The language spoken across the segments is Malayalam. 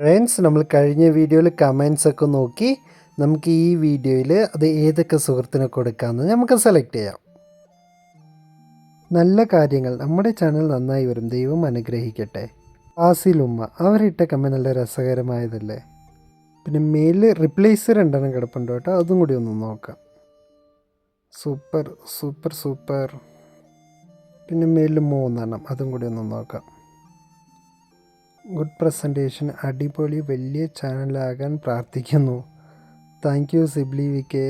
ഫ്രണ്ട്സ്, നമ്മൾ കഴിഞ്ഞ വീഡിയോയിൽ കമൻസ് ഒക്കെ നോക്കി നമുക്ക് ഈ വീഡിയോയിൽ അത് ഏതൊക്കെ സുഹൃത്തിന് കൊടുക്കാമെന്ന് നമുക്ക് സെലക്ട് ചെയ്യാം. നല്ല കാര്യങ്ങൾ നമ്മുടെ ചാനൽ നന്നായി വരും, ദൈവം അനുഗ്രഹിക്കട്ടെ. ആസിലുമ്മ അവരിട്ട കമൻറ്റ് നല്ല രസകരമായതല്ലേ. പിന്നെ മേലിൽ റിപ്ലേസ് 2 കിടപ്പുണ്ട് കേട്ടോ, അതും കൂടി ഒന്ന് നോക്കാം. Super super super. പിന്നെ മേലിൽ 3 അതും കൂടി ഒന്ന് നോക്കാം. ഗുഡ് പ്രസൻറ്റേഷൻ, അടിപൊളി, വലിയ ചാനലാകാൻ പ്രാർത്ഥിക്കുന്നു. താങ്ക് യു സിബ്ലി വിക്കെ.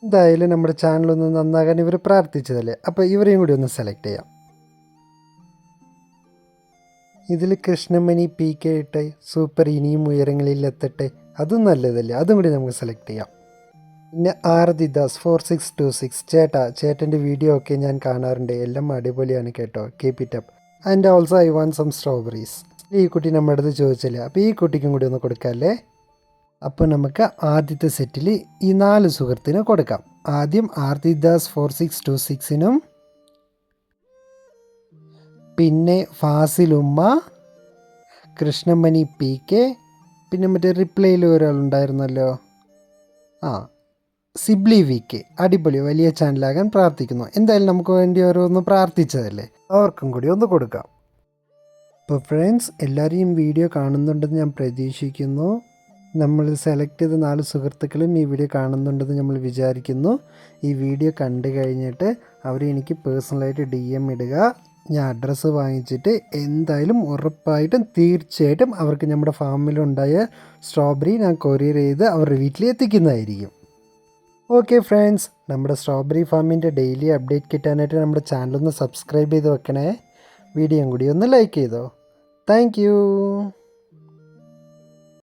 എന്തായാലും നമ്മുടെ ചാനലൊന്ന് നന്നാകാൻ ഇവർ പ്രാർത്ഥിച്ചതല്ലേ, അപ്പോൾ ഇവരെയും കൂടി ഒന്ന് സെലക്ട് ചെയ്യാം. ഇതിൽ കൃഷ്ണമണി പി കെ ഇട്ടെ സൂപ്പർ, ഇനിയും ഉയരങ്ങളിലെത്തട്ടെ, അതും നല്ലതല്ലേ, അതും കൂടി നമുക്ക് സെലക്ട് ചെയ്യാം. പിന്നെ ആർദിദാസ് 4626, ചേട്ടൻ്റെ വീഡിയോ ഒക്കെ ഞാൻ കാണാറുണ്ട്, എല്ലാം അടിപൊളിയാണ് കേട്ടോ, keep it up. And also I want some strawberries. ഈ കുട്ടി നമ്മുടെ അടുത്ത് ചോദിച്ചില്ല, അപ്പോൾ ഈ കുട്ടിക്കും കൂടി ഒന്ന് കൊടുക്കാമല്ലേ. അപ്പോൾ നമുക്ക് ആദ്യത്തെ സെറ്റിൽ ഈ 4 സുഹൃത്തിന് കൊടുക്കാം. ആദ്യം ആർദിദാസ് 4626നും, പിന്നെ ഫാസിലുമ്മ, കൃഷ്ണമണി പി കെ, പിന്നെ മറ്റേ റിപ്ലൈയിൽ ഒരാളുണ്ടായിരുന്നല്ലോ, സിബ്ലി വി കെ. അടിപൊളി, വലിയ ചാനലാകാൻ പ്രാർത്ഥിക്കുന്നു. എന്തായാലും നമുക്ക് വേണ്ടി ഓരോന്ന് പ്രാർത്ഥിച്ചതല്ലേ, അവർക്കും കൂടി ഒന്ന് കൊടുക്കാം. അപ്പോൾ ഫ്രണ്ട്സ്, എല്ലാവരും വീഡിയോ കാണുന്നുണ്ടെന്ന് ഞാൻ പ്രതീക്ഷിക്കുന്നു. നമ്മൾ സെലക്ട് ചെയ്ത 4 സുഹൃത്തുക്കളും ഈ വീഡിയോ കാണുന്നുണ്ടെന്ന് നമ്മൾ വിചാരിക്കുന്നു. ഈ വീഡിയോ കണ്ടു കഴിഞ്ഞിട്ട് അവർ എനിക്ക് പേഴ്സണലായിട്ട് DM ഇടുക. ഞാൻ അഡ്രസ്സ് വാങ്ങിച്ചിട്ട് എന്തായാലും ഉറപ്പായിട്ടും തീർച്ചയായിട്ടും അവർക്ക് നമ്മുടെ ഫാമിലുണ്ടായ സ്ട്രോബെറി ഞാൻ കൊറിയർ ചെയ്ത് അവരുടെ വീട്ടിൽ എത്തിക്കുന്നതായിരിക്കും. ഓക്കെ ഫ്രണ്ട്സ്, നമ്മുടെ സ്ട്രോബെറി ഫാമിൻ്റെ ഡെയിലി അപ്ഡേറ്റ് കിട്ടാനായിട്ട് നമ്മുടെ ചാനലൊന്ന് സബ്സ്ക്രൈബ് ചെയ്ത് വെക്കണേ. വീഡിയോയും കൂടി ഒന്ന് ലൈക്ക് ചെയ്തോ. Thank you.